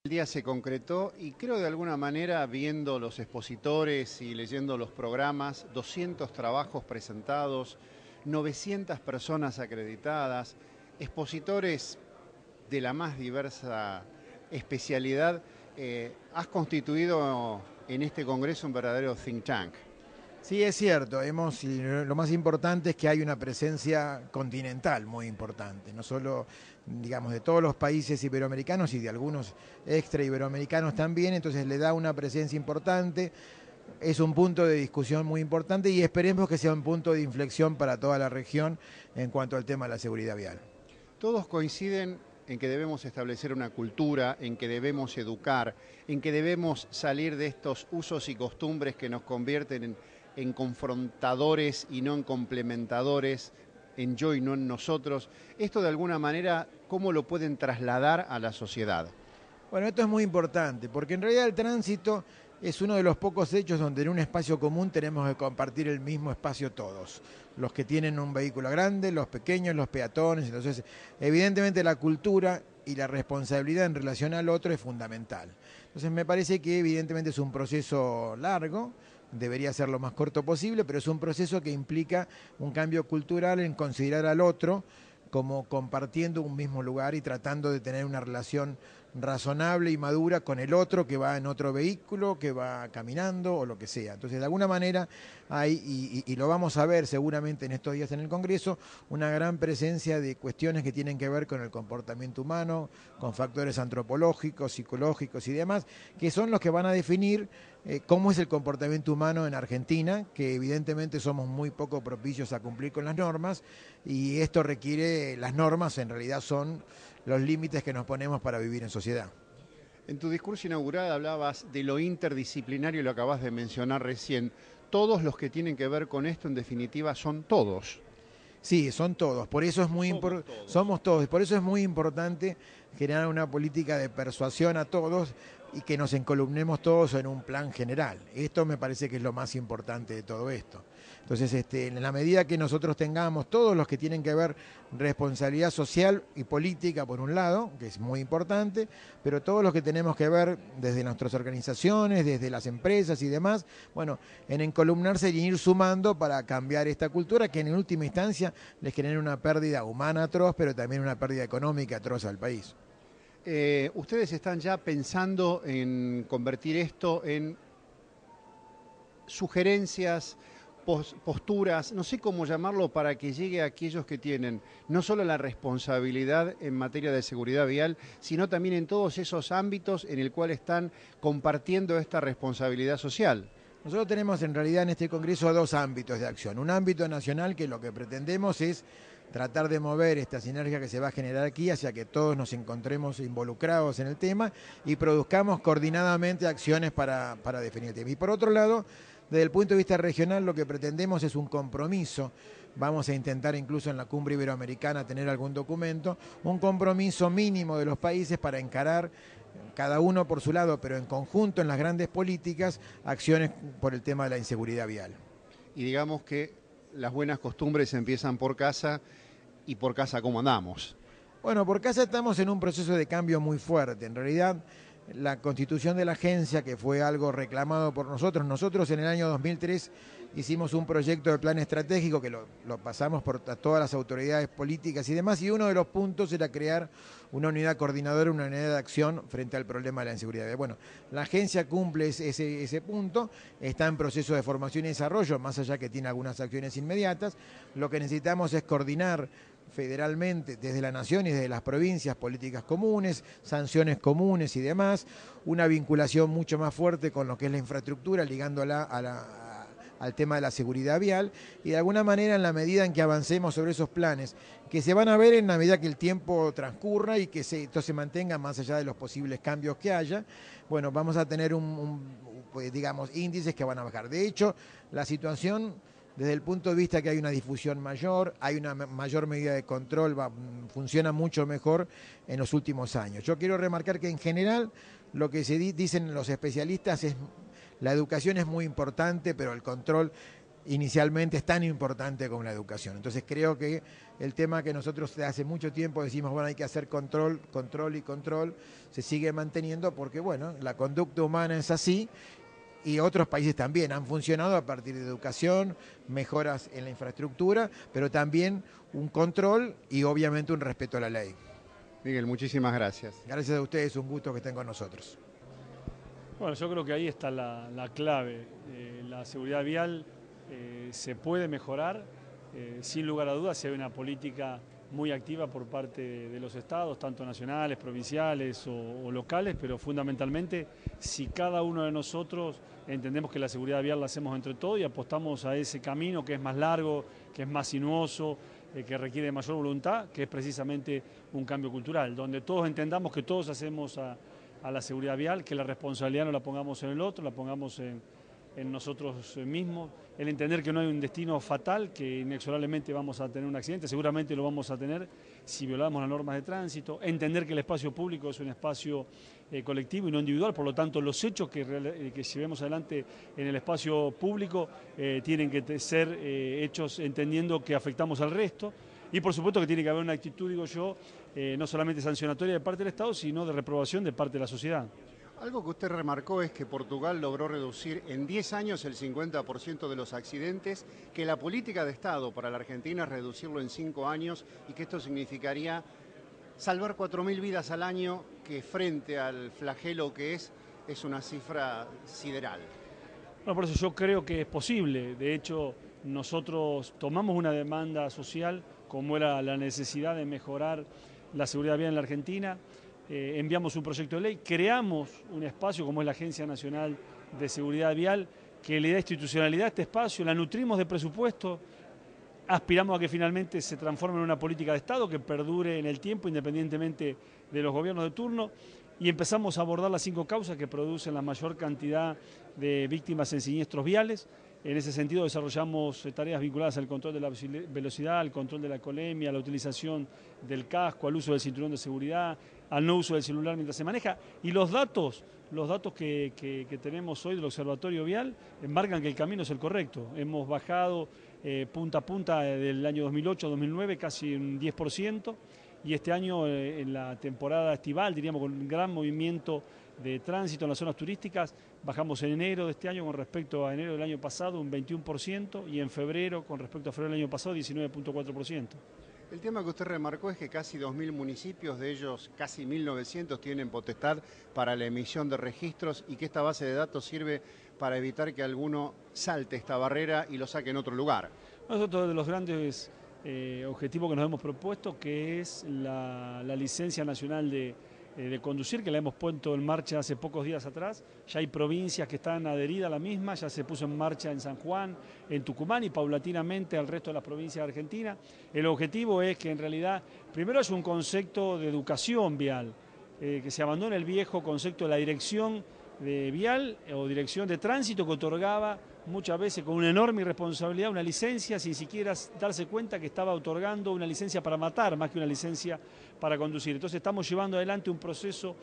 El día se concretó y creo de alguna manera, viendo los expositores y leyendo los programas, 200 trabajos presentados, 900 personas acreditadas, expositores de la más diversa especialidad, has constituido en este congreso un verdadero think tank. Sí, es cierto, y lo más importante es que hay una presencia continental muy importante, no solo, digamos, de todos los países iberoamericanos y de algunos extra iberoamericanos también, entonces le da una presencia importante, es un punto de discusión muy importante y esperemos que sea un punto de inflexión para toda la región en cuanto al tema de la seguridad vial. Todos coinciden en que debemos establecer una cultura, en que debemos educar, en que debemos salir de estos usos y costumbres que nos convierten en confrontadores y no en complementadores, en yo y no en nosotros. Esto de alguna manera, ¿cómo lo pueden trasladar a la sociedad? Bueno, esto es muy importante, porque en realidad el tránsito es uno de los pocos hechos donde en un espacio común tenemos que compartir el mismo espacio todos. Los que tienen un vehículo grande, los pequeños, los peatones. Entonces, evidentemente la cultura y la responsabilidad en relación al otro es fundamental. Entonces, me parece que evidentemente es un proceso largo, debería ser lo más corto posible, pero es un proceso que implica un cambio cultural en considerar al otro como compartiendo un mismo lugar y tratando de tener una relación razonable y madura con el otro que va en otro vehículo, que va caminando o lo que sea. Entonces, de alguna manera hay, y lo vamos a ver seguramente en estos días en el Congreso, una gran presencia de cuestiones que tienen que ver con el comportamiento humano, con factores antropológicos, psicológicos y demás, que son los que van a definir cómo es el comportamiento humano en Argentina, que evidentemente somos muy poco propicios a cumplir con las normas, y esto requiere, las normas en realidad son los límites que nos ponemos para vivir en sociedad. En tu discurso inaugural hablabas de lo interdisciplinario y lo acabas de mencionar recién. Todos los que tienen que ver con esto, en definitiva, son todos. Sí, son todos, por eso es muy somos todos, por eso es muy importante generar una política de persuasión a todos y que nos encolumnemos todos en un plan general. Esto me parece que es lo más importante de todo esto. Entonces, en la medida que nosotros tengamos todos los que tienen que ver responsabilidad social y política por un lado, que es muy importante, pero todos los que tenemos que ver desde nuestras organizaciones, desde las empresas y demás, bueno, en encolumnarse y ir sumando para cambiar esta cultura que en última instancia les genera una pérdida humana atroz, pero también una pérdida económica atroz al país. Ustedes están ya pensando en convertir esto en sugerencias, posturas, no sé cómo llamarlo, para que llegue a aquellos que tienen no solo la responsabilidad en materia de seguridad vial, sino también en todos esos ámbitos en el cual están compartiendo esta responsabilidad social. Nosotros tenemos en realidad en este Congreso dos ámbitos de acción. Un ámbito nacional que lo que pretendemos es tratar de mover esta sinergia que se va a generar aquí hacia que todos nos encontremos involucrados en el tema y produzcamos coordinadamente acciones para definir el tema. Y por otro lado, desde el punto de vista regional, lo que pretendemos es un compromiso. Vamos a intentar incluso en la cumbre iberoamericana tener algún documento, un compromiso mínimo de los países para encarar cada uno por su lado, pero en conjunto en las grandes políticas, acciones por el tema de la inseguridad vial. Y digamos que las buenas costumbres empiezan por casa, y por casa cómo andamos. Bueno, por casa estamos en un proceso de cambio muy fuerte. En realidad, la constitución de la agencia, que fue algo reclamado por nosotros en el año 2003 hicimos un proyecto de plan estratégico que lo pasamos por todas las autoridades políticas y demás, y uno de los puntos era crear una unidad coordinadora, una unidad de acción frente al problema de la inseguridad. Bueno, la agencia cumple ese punto, está en proceso de formación y desarrollo, más allá que tiene algunas acciones inmediatas. Lo que necesitamos es coordinar federalmente desde la nación y desde las provincias políticas comunes, sanciones comunes y demás, una vinculación mucho más fuerte con lo que es la infraestructura, ligándola al tema de la seguridad vial, y de alguna manera en la medida en que avancemos sobre esos planes, que se van a ver en la medida que el tiempo transcurra y que esto se mantenga más allá de los posibles cambios que haya, bueno, vamos a tener pues, digamos, índices que van a bajar. De hecho, la situación desde el punto de vista que hay una difusión mayor, hay una mayor medida de control, funciona mucho mejor en los últimos años. Yo quiero remarcar que en general lo que dicen los especialistas es la educación es muy importante, pero el control inicialmente es tan importante como la educación. Entonces creo que el tema que nosotros de hace mucho tiempo decimos, bueno, hay que hacer control, control y control, se sigue manteniendo porque, bueno, la conducta humana es así y otros países también han funcionado a partir de educación, mejoras en la infraestructura, pero también un control y obviamente un respeto a la ley. Miguel, muchísimas gracias. Gracias a ustedes, un gusto que estén con nosotros. Bueno, yo creo que ahí está la clave. La seguridad vial se puede mejorar, sin lugar a dudas, si hay una política muy activa por parte de los estados, tanto nacionales, provinciales o locales, pero fundamentalmente si cada uno de nosotros entendemos que la seguridad vial la hacemos entre todos y apostamos a ese camino que es más largo, que es más sinuoso, que requiere mayor voluntad, que es precisamente un cambio cultural, donde todos entendamos que todos hacemos a la seguridad vial, que la responsabilidad no la pongamos en el otro, la pongamos en nosotros mismos, el entender que no hay un destino fatal, que inexorablemente vamos a tener un accidente, seguramente lo vamos a tener si violamos las normas de tránsito, entender que el espacio público es un espacio colectivo y no individual, por lo tanto los hechos que llevemos adelante en el espacio público tienen que ser hechos entendiendo que afectamos al resto. Y por supuesto que tiene que haber una actitud, digo yo, no solamente sancionatoria de parte del Estado, sino de reprobación de parte de la sociedad. Algo que usted remarcó es que Portugal logró reducir en 10 años el 50% de los accidentes, que la política de Estado para la Argentina es reducirlo en 5 años y que esto significaría salvar 4.000 vidas al año, que frente al flagelo que es una cifra sideral. Bueno, por eso yo creo que es posible. De hecho, nosotros tomamos una demanda social, como era la necesidad de mejorar la seguridad vial en la Argentina, enviamos un proyecto de ley, creamos un espacio como es la Agencia Nacional de Seguridad Vial, que le da institucionalidad a este espacio, la nutrimos de presupuesto, aspiramos a que finalmente se transforme en una política de Estado que perdure en el tiempo independientemente de los gobiernos de turno y empezamos a abordar las 5 causas que producen la mayor cantidad de víctimas en siniestros viales. En ese sentido desarrollamos tareas vinculadas al control de la velocidad, al control de la alcoholemia, a la utilización del casco, al uso del cinturón de seguridad, al no uso del celular mientras se maneja. Y los datos que tenemos hoy del Observatorio Vial marcan que el camino es el correcto. Hemos bajado punta a punta del año 2008 a 2009 casi un 10%. Y este año, en la temporada estival, diríamos con un gran movimiento de tránsito en las zonas turísticas, bajamos en enero de este año con respecto a enero del año pasado un 21% y en febrero con respecto a febrero del año pasado 19.4%. El tema que usted remarcó es que casi 2.000 municipios, de ellos casi 1.900 tienen potestad para la emisión de registros y que esta base de datos sirve para evitar que alguno salte esta barrera y lo saque en otro lugar. Nosotros de los grandes objetivo que nos hemos propuesto, que es la licencia nacional de conducir, que la hemos puesto en marcha hace pocos días atrás. Ya hay provincias que están adheridas a la misma, ya se puso en marcha en San Juan, en Tucumán y paulatinamente al resto de las provincias de Argentina. El objetivo es que en realidad primero haya un concepto de educación vial, que se abandone el viejo concepto de la dirección de vial o dirección de tránsito que otorgaba muchas veces con una enorme irresponsabilidad una licencia sin siquiera darse cuenta que estaba otorgando una licencia para matar más que una licencia para conducir. Entonces estamos llevando adelante un proceso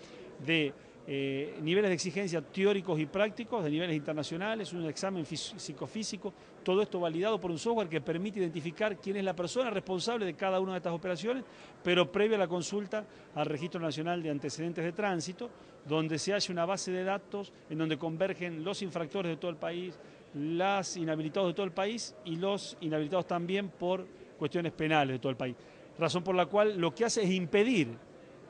de niveles de exigencia teóricos y prácticos, de niveles internacionales, un examen psicofísico, todo esto validado por un software que permite identificar quién es la persona responsable de cada una de estas operaciones, pero previo a la consulta al Registro Nacional de Antecedentes de Tránsito, donde se hace una base de datos en donde convergen los infractores de todo el país, los inhabilitados de todo el país y los inhabilitados también por cuestiones penales de todo el país. Razón por la cual lo que hace es impedir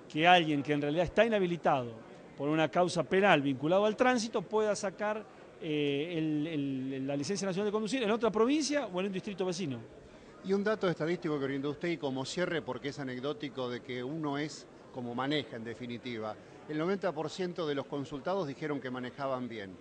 que alguien que en realidad está inhabilitado por una causa penal vinculado al tránsito pueda sacar la licencia nacional de conducir en otra provincia o en un distrito vecino. Y un dato estadístico que brindó usted y como cierre, porque es anecdótico de que uno es como maneja en definitiva. El 90% de los consultados dijeron que manejaban bien.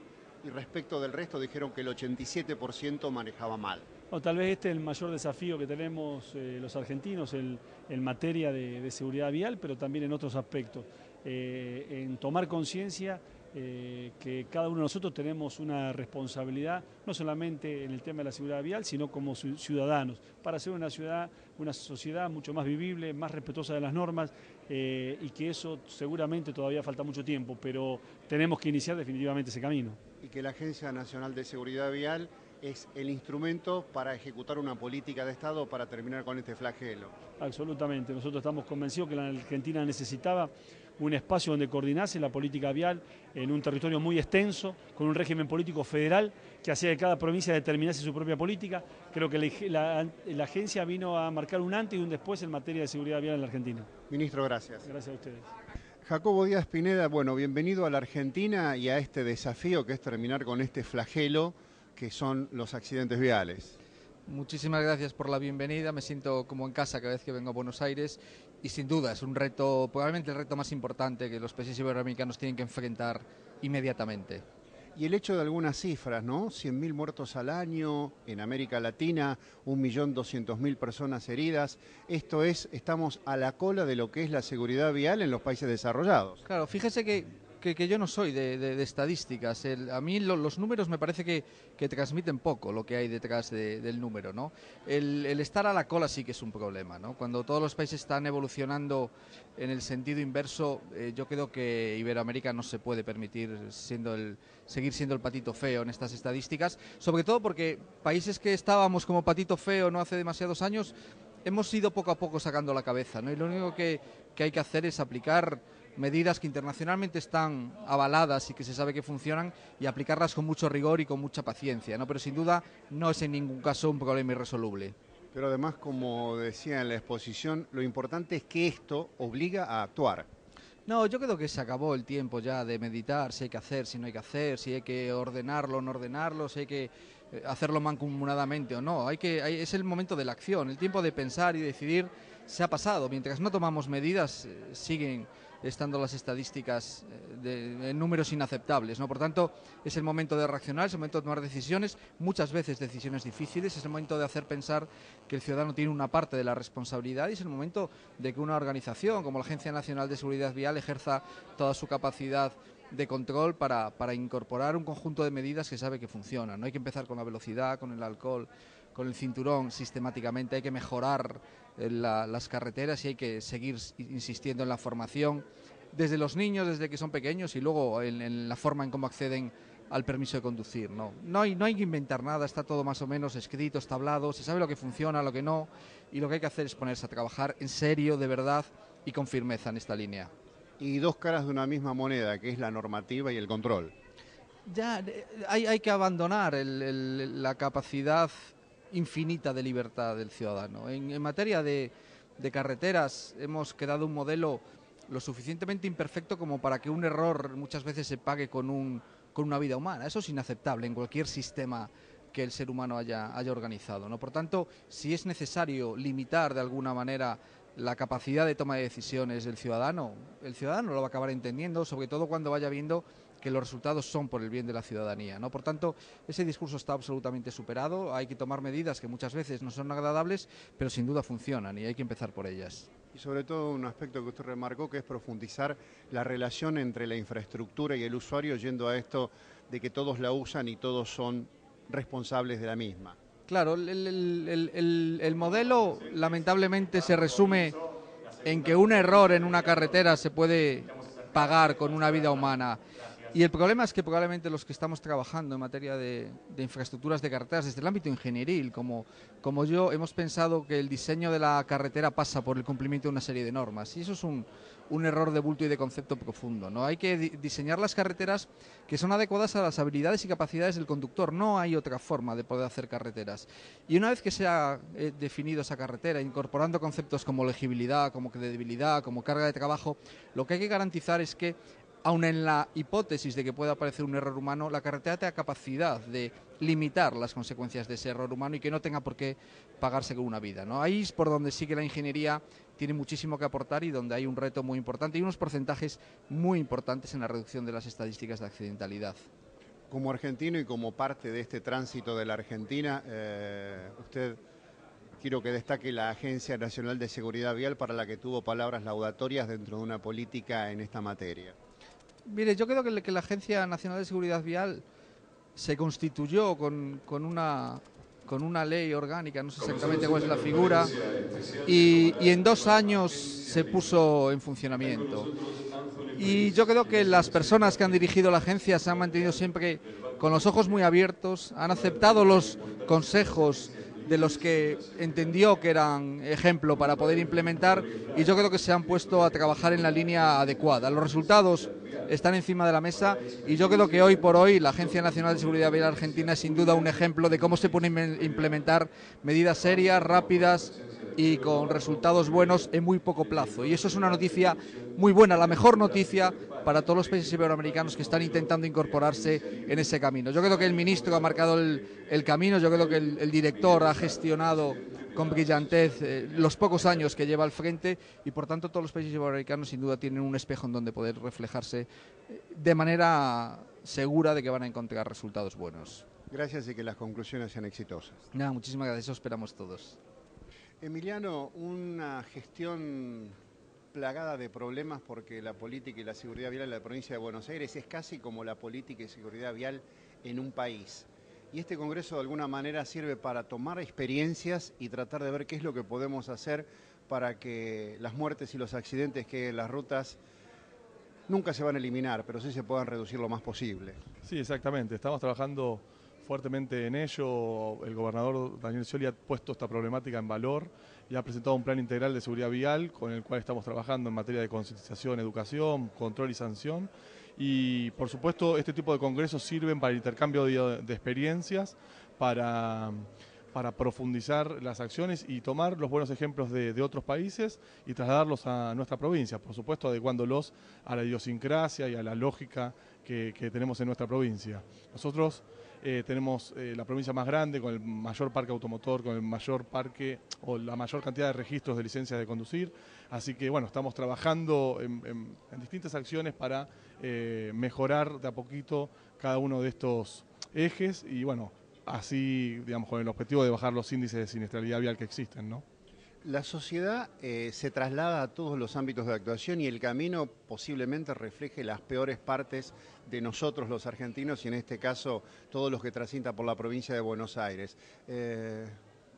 Y respecto del resto dijeron que el 87% manejaba mal. O tal vez este es el mayor desafío que tenemos los argentinos en materia de seguridad vial, pero también en otros aspectos. En tomar conciencia que cada uno de nosotros tenemos una responsabilidad, no solamente en el tema de la seguridad vial, sino como ciudadanos, para hacer una sociedad mucho más vivible, más respetuosa de las normas, y que eso seguramente todavía falta mucho tiempo, pero tenemos que iniciar definitivamente ese camino. Y que la Agencia Nacional de Seguridad Vial es el instrumento para ejecutar una política de Estado para terminar con este flagelo. Absolutamente, nosotros estamos convencidos que la Argentina necesitaba un espacio donde coordinase la política vial en un territorio muy extenso, con un régimen político federal que hacía que cada provincia determinase su propia política. Creo que la agencia vino a marcar un antes y un después en materia de seguridad vial en la Argentina. Ministro, gracias. Gracias a ustedes. Jacobo Díaz Pineda, bueno, bienvenido a la Argentina y a este desafío que es terminar con este flagelo que son los accidentes viales. Muchísimas gracias por la bienvenida, me siento como en casa cada vez que vengo a Buenos Aires y sin duda es un reto, probablemente el reto más importante que los países iberoamericanos tienen que enfrentar inmediatamente. Y el hecho de algunas cifras, ¿no? 100.000 muertos al año en América Latina, 1.200.000 personas heridas. Esto es, estamos a la cola de lo que es la seguridad vial en los países desarrollados. Claro, fíjese que yo no soy de estadísticas. A mí los números me parece que transmiten poco lo que hay detrás del número, ¿no? El estar a la cola sí que es un problema, ¿no? Cuando todos los países están evolucionando en el sentido inverso, yo creo que Iberoamérica no se puede permitir seguir siendo el patito feo en estas estadísticas, sobre todo porque países que estábamos como patito feo no hace demasiados años, hemos ido poco a poco sacando la cabeza, ¿no? Y lo único que hay que hacer es aplicar medidas que internacionalmente están avaladas y que se sabe que funcionan y aplicarlas con mucho rigor y con mucha paciencia, ¿no? Pero sin duda no es en ningún caso un problema irresoluble. Pero además, como decía en la exposición, lo importante es que esto obliga a actuar. No, yo creo que se acabó el tiempo ya de meditar si hay que hacer, si no hay que hacer, si hay que ordenarlo o no ordenarlo, si hay que hacerlo mancomunadamente o no. Es el momento de la acción, el tiempo de pensar y decidir se ha pasado. Mientras no tomamos medidas, siguen estando las estadísticas en números inaceptables, ¿no? Por tanto, es el momento de reaccionar, es el momento de tomar decisiones, muchas veces decisiones difíciles, es el momento de hacer pensar que el ciudadano tiene una parte de la responsabilidad y es el momento de que una organización como la Agencia Nacional de Seguridad Vial ejerza toda su capacidad de control para incorporar un conjunto de medidas que sabe que funcionan. No hay que empezar con la velocidad, con el alcohol, con el cinturón sistemáticamente, hay que mejorar las carreteras y hay que seguir insistiendo en la formación desde los niños, desde que son pequeños y luego en la forma en cómo acceden al permiso de conducir. No hay que inventar nada, está todo más o menos escrito, establado, se sabe lo que funciona, lo que no, y lo que hay que hacer es ponerse a trabajar en serio, de verdad y con firmeza en esta línea. Y dos caras de una misma moneda, que es la normativa y el control. Ya hay que abandonar la capacidad infinita de libertad del ciudadano. En materia de carreteras hemos creado un modelo lo suficientemente imperfecto como para que un error muchas veces se pague con una vida humana. Eso es inaceptable en cualquier sistema que el ser humano haya organizado, ¿no? Por tanto, si es necesario limitar de alguna manera la capacidad de toma de decisiones del ciudadano, el ciudadano lo va a acabar entendiendo, sobre todo cuando vaya viendo que los resultados son por el bien de la ciudadanía, ¿no? Por tanto, ese discurso está absolutamente superado, hay que tomar medidas que muchas veces no son agradables, pero sin duda funcionan y hay que empezar por ellas. Y sobre todo un aspecto que usted remarcó, que es profundizar la relación entre la infraestructura y el usuario, yendo a esto de que todos la usan y todos son responsables de la misma. Claro, el modelo lamentablemente se resume en que un error en una carretera se puede pagar con una vida humana. Y el problema es que probablemente los que estamos trabajando en materia de infraestructuras de carreteras desde el ámbito ingenieril, como yo, hemos pensado que el diseño de la carretera pasa por el cumplimiento de una serie de normas. Y eso es un error de bulto y de concepto profundo, ¿no? Hay que diseñar las carreteras que son adecuadas a las habilidades y capacidades del conductor. No hay otra forma de poder hacer carreteras. Y una vez que se ha definido esa carretera, incorporando conceptos como legibilidad, como credibilidad, como carga de trabajo, lo que hay que garantizar es que aun en la hipótesis de que pueda aparecer un error humano, la carretera tenga capacidad de limitar las consecuencias de ese error humano y que no tenga por qué pagarse con una vida, ¿no? Ahí es por donde sí que la ingeniería tiene muchísimo que aportar y donde hay un reto muy importante y unos porcentajes muy importantes en la reducción de las estadísticas de accidentalidad. Como argentino y como parte de este tránsito de la Argentina, usted quiero que destaque la Agencia Nacional de Seguridad Vial, para la que tuvo palabras laudatorias dentro de una política en esta materia. Mire, yo creo que la Agencia Nacional de Seguridad Vial se constituyó con una ley orgánica, no sé exactamente cuál es la figura, y en 2 años se puso en funcionamiento. Y yo creo que las personas que han dirigido la agencia se han mantenido siempre con los ojos muy abiertos, han aceptado los consejos de los que entendió que eran ejemplo para poder implementar, y yo creo que se han puesto a trabajar en la línea adecuada. Los resultados están encima de la mesa y yo creo que hoy por hoy la Agencia Nacional de Seguridad Vial Argentina es sin duda un ejemplo de cómo se pueden implementar medidas serias, rápidas y con resultados buenos en muy poco plazo. Y eso es una noticia muy buena, la mejor noticia para todos los países iberoamericanos que están intentando incorporarse en ese camino. Yo creo que el ministro ha marcado el camino, yo creo que el director ha gestionado con brillantez los pocos años que lleva al frente, y por tanto todos los países iberoamericanos sin duda tienen un espejo en donde poder reflejarse de manera segura de que van a encontrar resultados buenos. Gracias y que las conclusiones sean exitosas. Nada, muchísimas gracias, eso esperamos todos. Emiliano, una gestión plagada de problemas porque la política y la seguridad vial en la provincia de Buenos Aires es casi como la política y seguridad vial en un país. Y este congreso de alguna manera sirve para tomar experiencias y tratar de ver qué es lo que podemos hacer para que las muertes y los accidentes que hay en las rutas nunca se van a eliminar, pero sí se puedan reducir lo más posible. Sí, exactamente. Estamos trabajando fuertemente en ello. El gobernador Daniel Scioli ha puesto esta problemática en valor y ha presentado un plan integral de seguridad vial con el cual estamos trabajando en materia de concientización, educación, control y sanción. Y por supuesto este tipo de congresos sirven para el intercambio de experiencias, para profundizar las acciones y tomar los buenos ejemplos de otros países y trasladarlos a nuestra provincia, por supuesto adecuándolos a la idiosincrasia y a la lógica que tenemos en nuestra provincia. Nosotros tenemos la provincia más grande, con el mayor parque automotor, con el mayor parque o la mayor cantidad de registros de licencias de conducir, así que bueno, estamos trabajando en distintas acciones para mejorar de a poquito cada uno de estos ejes y bueno, así, digamos, con el objetivo de bajar los índices de siniestralidad vial que existen, ¿no? La sociedad se traslada a todos los ámbitos de actuación y el camino posiblemente refleje las peores partes de nosotros los argentinos y en este caso todos los que transitan por la provincia de Buenos Aires.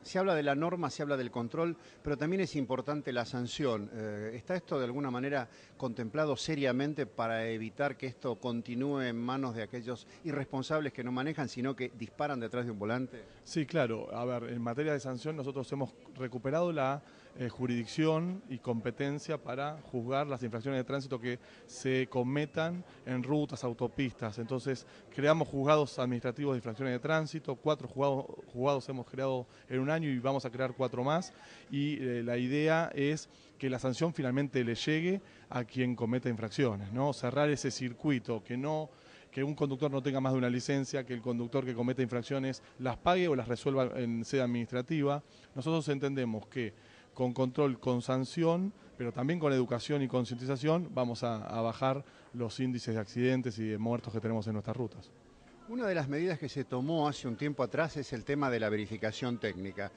Se habla de la norma, se habla del control, pero también es importante la sanción. ¿Está esto de alguna manera contemplado seriamente para evitar que esto continúe en manos de aquellos irresponsables que no manejan, sino que disparan detrás de un volante? Sí, claro. A ver, en materia de sanción nosotros hemos recuperado la jurisdicción y competencia para juzgar las infracciones de tránsito que se cometan en rutas, autopistas. Entonces, creamos juzgados administrativos de infracciones de tránsito, 4 juzgados hemos creado en un año y vamos a crear 4 más. Y la idea es que la sanción finalmente le llegue a quien cometa infracciones, ¿no? Cerrar ese circuito, que un conductor no tenga más de una licencia, que el conductor que cometa infracciones las pague o las resuelva en sede administrativa. Nosotros entendemos que con control, con sanción, pero también con educación y concientización, vamos a bajar los índices de accidentes y de muertos que tenemos en nuestras rutas. Una de las medidas que se tomó hace un tiempo atrás es el tema de la verificación técnica.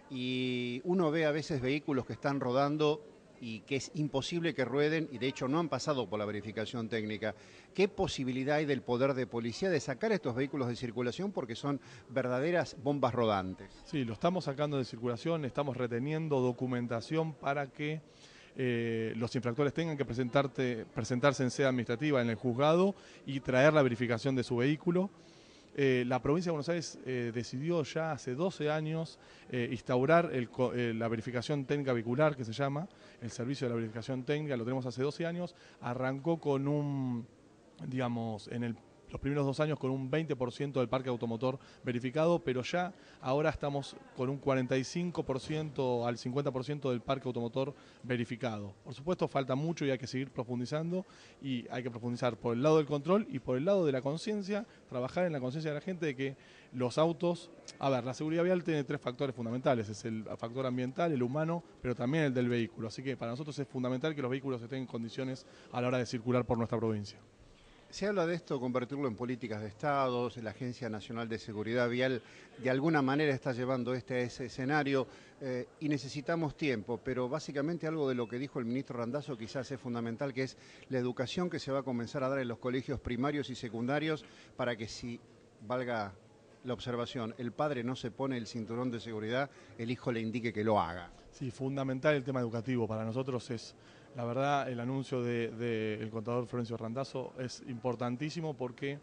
Y uno ve a veces vehículos que están rodando y que es imposible que rueden y de hecho no han pasado por la verificación técnica. ¿Qué posibilidad hay del poder de policía de sacar estos vehículos de circulación porque son verdaderas bombas rodantes? Sí, lo estamos sacando de circulación, estamos reteniendo documentación para que los infractores tengan que presentarse en sede administrativa en el juzgado y traer la verificación de su vehículo. La provincia de Buenos Aires decidió ya hace 12 años instaurar la verificación técnica vehicular, que se llama, el servicio de la verificación técnica, lo tenemos hace 12 años, arrancó con los primeros 2 años con un 20% del parque automotor verificado, pero ya ahora estamos con un 45% al 50% del parque automotor verificado. Por supuesto falta mucho y hay que seguir profundizando y hay que profundizar por el lado del control y por el lado de la conciencia, trabajar en la conciencia de la gente de que los autos, la seguridad vial tiene 3 factores fundamentales, es el factor ambiental, el humano, pero también el del vehículo, así que para nosotros es fundamental que los vehículos estén en condiciones a la hora de circular por nuestra provincia. Se habla de esto, convertirlo en políticas de Estado, la Agencia Nacional de Seguridad Vial de alguna manera está llevando ese escenario y necesitamos tiempo, pero básicamente algo de lo que dijo el ministro Randazzo quizás es fundamental, que es la educación que se va a comenzar a dar en los colegios primarios y secundarios para que si, valga la observación, el padre no se pone el cinturón de seguridad, el hijo le indique que lo haga. Sí, fundamental el tema educativo. Para nosotros es, la verdad, el anuncio del contador Florencio Randazzo es importantísimo porque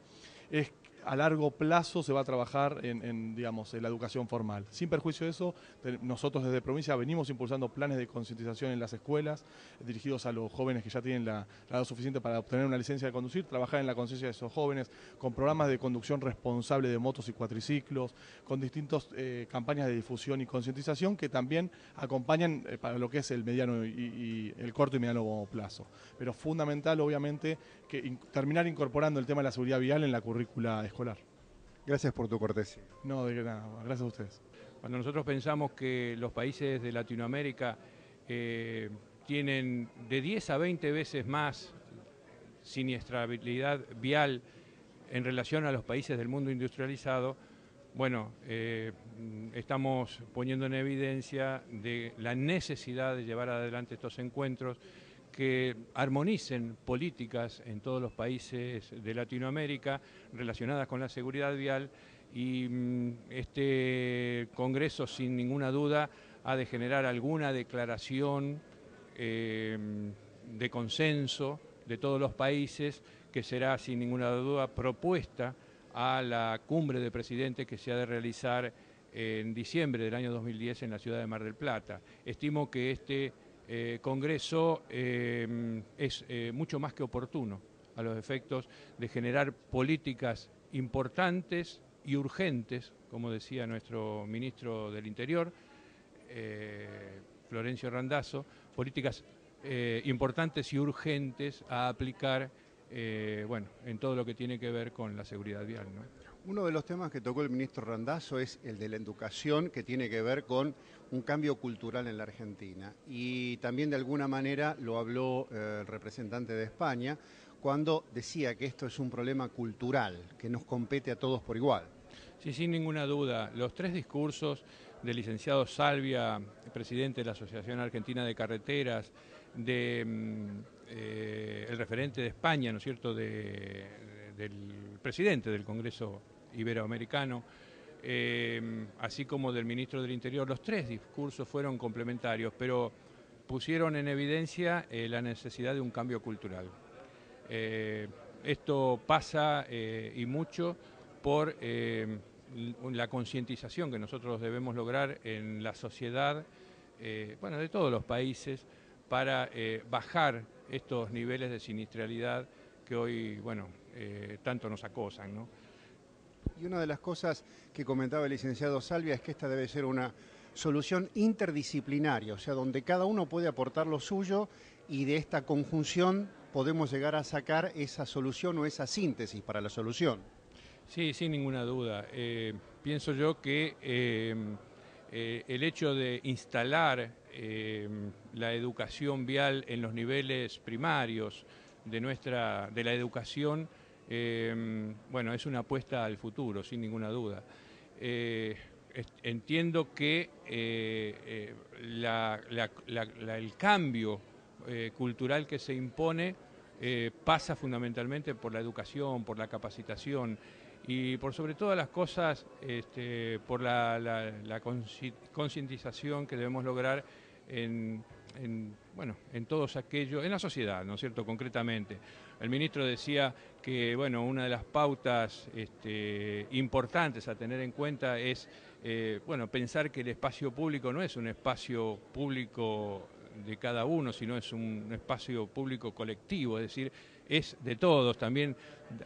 es a largo plazo se va a trabajar digamos, en la educación formal. Sin perjuicio de eso, nosotros desde provincia venimos impulsando planes de concientización en las escuelas, dirigidos a los jóvenes que ya tienen la edad suficiente para obtener una licencia de conducir, trabajar en la conciencia de esos jóvenes, con programas de conducción responsable de motos y cuatriciclos, con distintas campañas de difusión y concientización que también acompañan para lo que es el mediano y el corto y mediano plazo. Pero fundamental, obviamente, que terminar incorporando el tema de la seguridad vial en la currícula escolar. Gracias por tu cortesía. No, de nada, gracias a ustedes. Cuando nosotros pensamos que los países de Latinoamérica tienen de 10 a 20 veces más siniestrabilidad vial en relación a los países del mundo industrializado, bueno, estamos poniendo en evidencia de la necesidad de llevar adelante estos encuentros que armonicen políticas en todos los países de Latinoamérica relacionadas con la seguridad vial, y este Congreso sin ninguna duda ha de generar alguna declaración de consenso de todos los países, que será sin ninguna duda propuesta a la cumbre de presidentes que se ha de realizar en diciembre del año 2010 en la ciudad de Mar del Plata. Estimo que este Congreso es mucho más que oportuno a los efectos de generar políticas importantes y urgentes, como decía nuestro ministro del Interior, Florencio Randazzo, políticas importantes y urgentes a aplicar bueno, en todo lo que tiene que ver con la seguridad vial, ¿no? Uno de los temas que tocó el ministro Randazzo es el de la educación, que tiene que ver con un cambio cultural en la Argentina. Y también de alguna manera lo habló el representante de España cuando decía que esto es un problema cultural, que nos compete a todos por igual. Sí, sin ninguna duda. Los tres discursos del licenciado Salvia, presidente de la Asociación Argentina de Carreteras, el referente de España, ¿no es cierto?, del presidente del Congreso Iberoamericano, así como del ministro del Interior, los tres discursos fueron complementarios, pero pusieron en evidencia la necesidad de un cambio cultural. Esto pasa y mucho por la concientización que nosotros debemos lograr en la sociedad, bueno, de todos los países, para bajar estos niveles de siniestralidad que hoy, bueno, tanto nos acosan, ¿no? Y una de las cosas que comentaba el licenciado Salvia es que esta debe ser una solución interdisciplinaria, o sea, donde cada uno puede aportar lo suyo y de esta conjunción podemos llegar a sacar esa solución o esa síntesis para la solución. Sí, sin ninguna duda. Pienso yo que el hecho de instalar la educación vial en los niveles primarios de la educación, bueno, es una apuesta al futuro, sin ninguna duda. Entiendo que el cambio cultural que se impone pasa fundamentalmente por la educación, por la capacitación y por sobre todas las cosas por la concientización que debemos lograr bueno, en todos aquellos, en la sociedad, ¿no es cierto?, concretamente. El ministro decía que, bueno, una de las pautas importantes a tener en cuenta es, bueno, pensar que el espacio público no es un espacio público de cada uno, sino es un espacio público colectivo, es decir, es de todos. También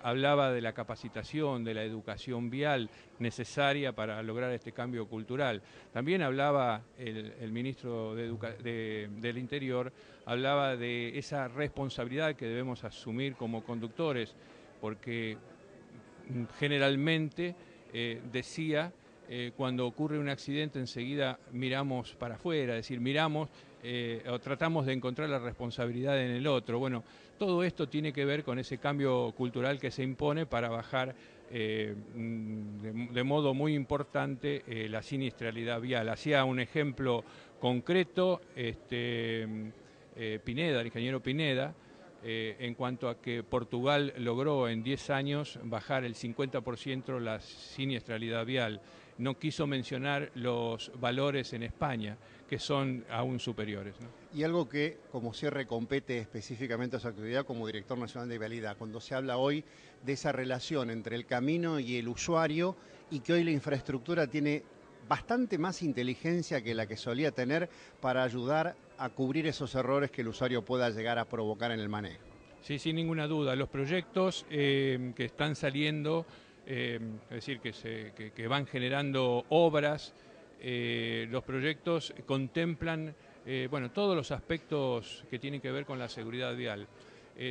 hablaba de la capacitación, de la educación vial necesaria para lograr este cambio cultural. También hablaba el ministro del Interior, hablaba de esa responsabilidad que debemos asumir como conductores, porque generalmente decía, cuando ocurre un accidente enseguida miramos para afuera, es decir, miramos o tratamos de encontrar la responsabilidad en el otro. Bueno, todo esto tiene que ver con ese cambio cultural que se impone para bajar de modo muy importante la siniestralidad vial. Hacía un ejemplo concreto Pineda, el ingeniero Pineda, en cuanto a que Portugal logró en 10 años bajar el 50% la siniestralidad vial. no quiso mencionar los valores en España, que son aún superiores, ¿no? Y algo que como cierre compete específicamente a su actividad como director nacional de vialidad, cuando se habla hoy de esa relación entre el camino y el usuario y que hoy la infraestructura tiene bastante más inteligencia que la que solía tener para ayudar a cubrir esos errores que el usuario pueda llegar a provocar en el manejo. Sí, sin ninguna duda. Los proyectos que están saliendo, es decir, que van generando obras, los proyectos contemplan bueno, todos los aspectos que tienen que ver con la seguridad vial,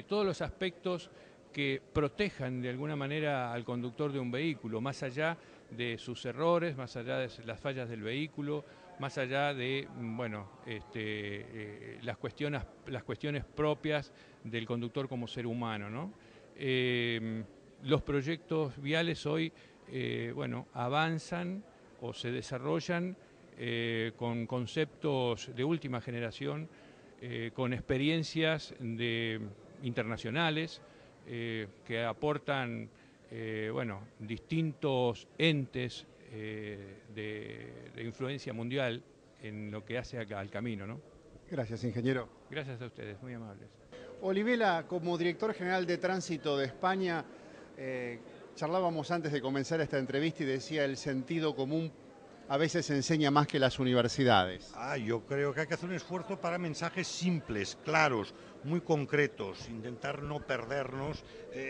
todos los aspectos que protejan de alguna manera al conductor de un vehículo, más allá de sus errores, más allá de las fallas del vehículo, más allá de bueno, las cuestiones propias del conductor como ser humano, ¿no? Los proyectos viales hoy bueno, avanzan o se desarrollan con conceptos de última generación, con experiencias internacionales que aportan bueno, distintos entes de influencia mundial en lo que hace al camino, ¿no? Gracias, ingeniero. Gracias a ustedes, muy amables. Olivela, como director general de Tránsito de España, charlábamos antes de comenzar esta entrevista y decía el sentido común a veces enseña más que las universidades. Yo creo que hay que hacer un esfuerzo para mensajes simples, claros, muy concretos, intentar no perdernos,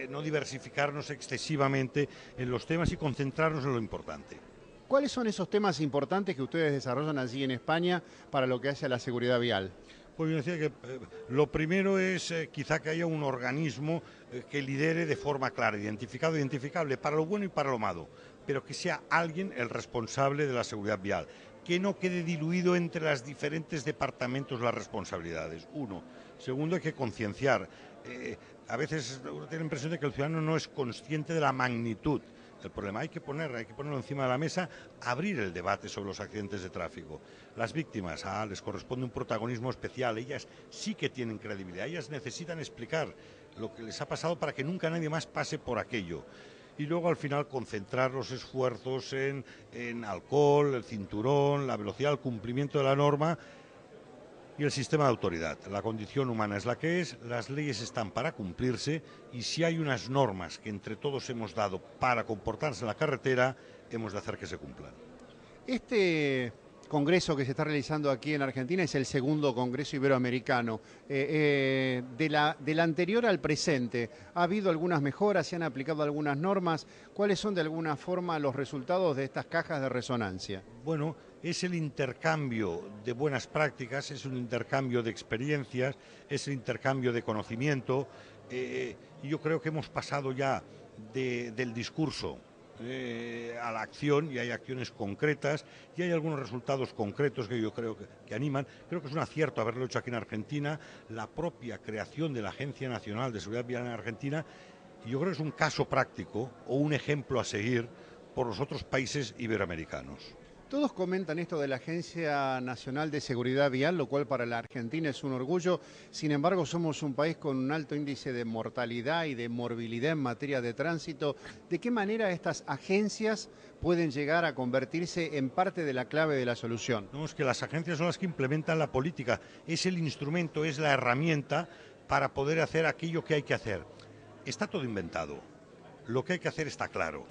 no diversificarnos excesivamente en los temas y concentrarnos en lo importante. ¿Cuáles son esos temas importantes que ustedes desarrollan allí en España para lo que hace a la seguridad vial? Pues yo decía que lo primero es quizá que haya un organismo que lidere de forma clara, identificable para lo bueno y para lo malo, pero que sea alguien el responsable de la seguridad vial, que no quede diluido entre los diferentes departamentos las responsabilidades. Uno. Segundo, hay que concienciar. A veces uno tiene la impresión de que el ciudadano no es consciente de la magnitud del problema. Hay que ponerlo encima de la mesa, abrir el debate sobre los accidentes de tráfico. Las víctimas, les corresponde un protagonismo especial. Ellas sí que tienen credibilidad. Ellas necesitan explicar lo que les ha pasado para que nunca nadie más pase por aquello. Y luego al final concentrar los esfuerzos en alcohol, el cinturón, la velocidad, el cumplimiento de la norma y el sistema de autoridad. La condición humana es la que es, las leyes están para cumplirse y si hay unas normas que entre todos hemos dado para comportarse en la carretera, hemos de hacer que se cumplan. Este congreso que se está realizando aquí en Argentina es el segundo congreso iberoamericano. Del anterior al presente, ¿ha habido algunas mejoras? ¿Se han aplicado algunas normas? ¿Cuáles son de alguna forma los resultados de estas cajas de resonancia? Bueno, es el intercambio de buenas prácticas, es un intercambio de experiencias, es el intercambio de conocimiento. Y yo creo que hemos pasado ya del discurso a la acción y hay acciones concretas y hay algunos resultados concretos que yo creo que animan. Creo que es un acierto haberlo hecho aquí en Argentina, la propia creación de la Agencia Nacional de Seguridad Vial en Argentina, y yo creo que es un caso práctico o un ejemplo a seguir por los otros países iberoamericanos. Todos comentan esto de la Agencia Nacional de Seguridad Vial, lo cual para la Argentina es un orgullo. Sin embargo, somos un país con un alto índice de mortalidad y de morbilidad en materia de tránsito. ¿De qué manera estas agencias pueden llegar a convertirse en parte de la clave de la solución? No, es que las agencias son las que implementan la política. Es el instrumento, es la herramienta para poder hacer aquello que hay que hacer. Está todo inventado. Lo que hay que hacer está claro.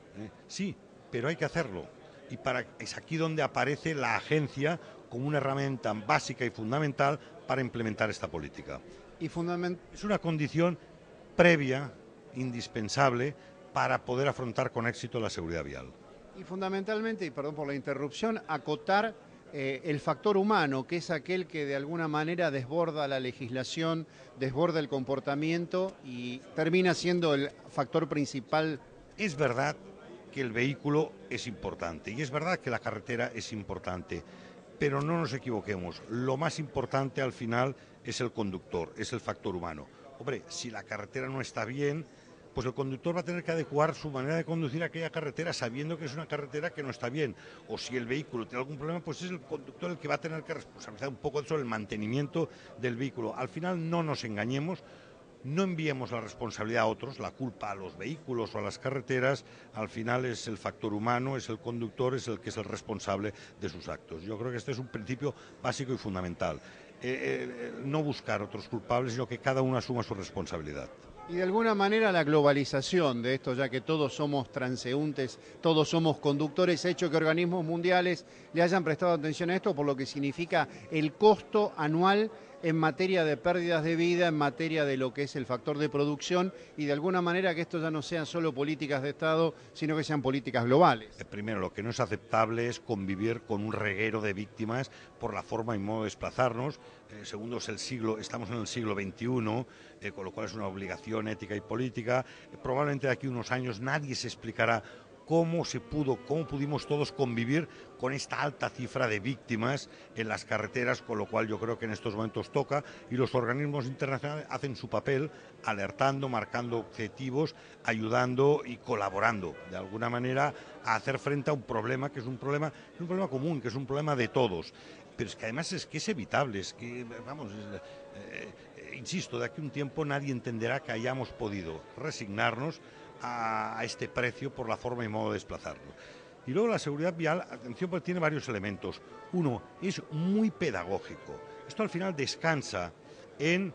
Sí, pero hay que hacerlo. Y es aquí donde aparece la agencia como una herramienta básica y fundamental para implementar esta política. Es una condición previa, indispensable, para poder afrontar con éxito la seguridad vial. Y fundamentalmente, y perdón por la interrupción, acotar el factor humano, que es aquel que de alguna manera desborda la legislación, desborda el comportamiento y termina siendo el factor principal. Es verdad que el vehículo es importante y es verdad que la carretera es importante, pero no nos equivoquemos, lo más importante al final es el conductor, es el factor humano. Hombre, si la carretera no está bien, pues el conductor va a tener que adecuar su manera de conducir a aquella carretera sabiendo que es una carretera que no está bien, o si el vehículo tiene algún problema, pues es el conductor el que va a tener que responsabilizar un poco sobre el mantenimiento del vehículo. Al final no nos engañemos, no enviemos la responsabilidad a otros, la culpa a los vehículos o a las carreteras. Al final es el factor humano, es el conductor, es el que es el responsable de sus actos. Yo creo que este es un principio básico y fundamental. No buscar otros culpables, sino que cada uno asuma su responsabilidad. Y de alguna manera la globalización de esto, ya que todos somos transeúntes, todos somos conductores, ha hecho que organismos mundiales le hayan prestado atención a esto, por lo que significa el costo anual en materia de pérdidas de vida, en materia de lo que es el factor de producción, y de alguna manera que esto ya no sean solo políticas de Estado, sino que sean políticas globales. Primero, lo que no es aceptable es convivir con un reguero de víctimas por la forma y modo de desplazarnos. Segundo, estamos en el siglo XXI, con lo cual es una obligación ética y política. Probablemente de aquí a unos años nadie se explicará cómo pudimos todos convivir con esta alta cifra de víctimas en las carreteras, con lo cual yo creo que en estos momentos toca, y los organismos internacionales hacen su papel alertando, marcando objetivos, ayudando y colaborando de alguna manera a hacer frente a un problema que es un problema común, que es un problema de todos. Pero es que además es evitable, es que, vamos, insisto, de aquí a un tiempo nadie entenderá que hayamos podido resignarnos a este precio por la forma y modo de desplazarnos. Y luego la seguridad vial, atención, porque tiene varios elementos. Uno, es muy pedagógico. Esto al final descansa en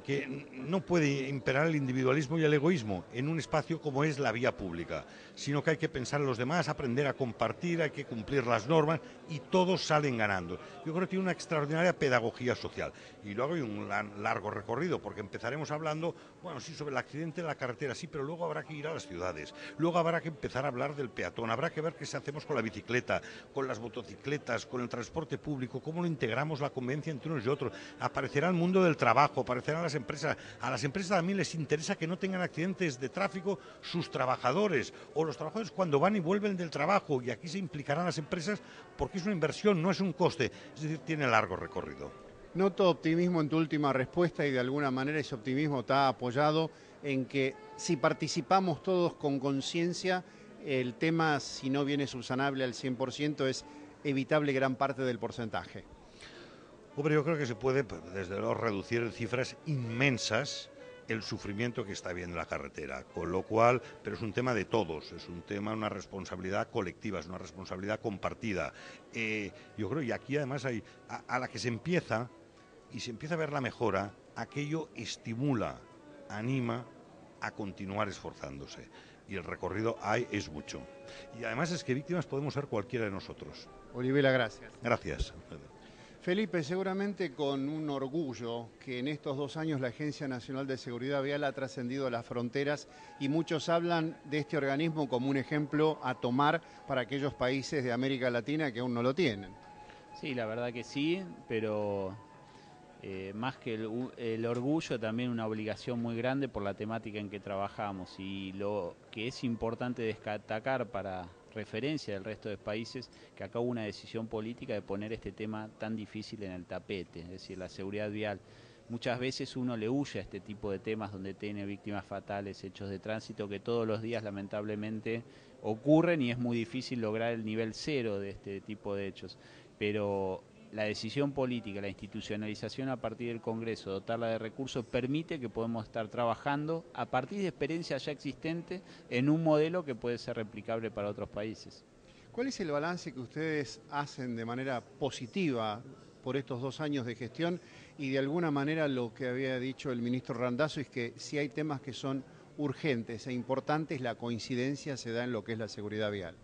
que no puede imperar el individualismo y el egoísmo en un espacio como es la vía pública, sino que hay que pensar en los demás, aprender a compartir, hay que cumplir las normas y todos salen ganando. Yo creo que tiene una extraordinaria pedagogía social. Y luego hay un largo recorrido, porque empezaremos hablando, bueno, sí, sobre el accidente de la carretera, sí, pero luego habrá que ir a las ciudades, luego habrá que empezar a hablar del peatón, habrá que ver qué hacemos con la bicicleta, con las motocicletas, con el transporte público, cómo lo integramos la convivencia entre unos y otros. Aparecerá el mundo del trabajo, aparecerán las empresas. A las empresas también les interesa que no tengan accidentes de tráfico sus trabajadores, o los trabajadores cuando van y vuelven del trabajo, y aquí se implicarán las empresas porque es una inversión, no es un coste, es decir, tiene largo recorrido. Noto optimismo en tu última respuesta, y de alguna manera ese optimismo está apoyado en que si participamos todos con conciencia, el tema, si no viene subsanable al 100%, es evitable gran parte del porcentaje. Hombre, yo creo que se puede, desde luego, reducir en cifras inmensas el sufrimiento que está habiendo en la carretera, con lo cual, pero es un tema de todos, es un tema, una responsabilidad colectiva, es una responsabilidad compartida. Yo creo, y aquí además hay, a la que se empieza, y se empieza a ver la mejora, aquello estimula, anima a continuar esforzándose. Y el recorrido es mucho. Y además es que víctimas podemos ser cualquiera de nosotros. Olivela, gracias. Gracias. Felipe, seguramente con un orgullo que en estos 2 años la Agencia Nacional de Seguridad Vial ha trascendido las fronteras, y muchos hablan de este organismo como un ejemplo a tomar para aquellos países de América Latina que aún no lo tienen. Sí, la verdad que sí, pero más que el orgullo, también una obligación muy grande por la temática en que trabajamos, y lo que es importante destacar para referencia del resto de países, que acá hubo una decisión política de poner este tema tan difícil en el tapete, es decir, la seguridad vial. Muchas veces uno le huye a este tipo de temas donde tiene víctimas fatales, hechos de tránsito que todos los días lamentablemente ocurren, y es muy difícil lograr el nivel cero de este tipo de hechos. Pero la decisión política, la institucionalización a partir del Congreso, dotarla de recursos, permite que podamos estar trabajando a partir de experiencia ya existente en un modelo que puede ser replicable para otros países. ¿Cuál es el balance que ustedes hacen de manera positiva por estos 2 años de gestión? Y de alguna manera lo que había dicho el ministro Randazzo es que si hay temas que son urgentes e importantes, la coincidencia se da en lo que es la seguridad vial.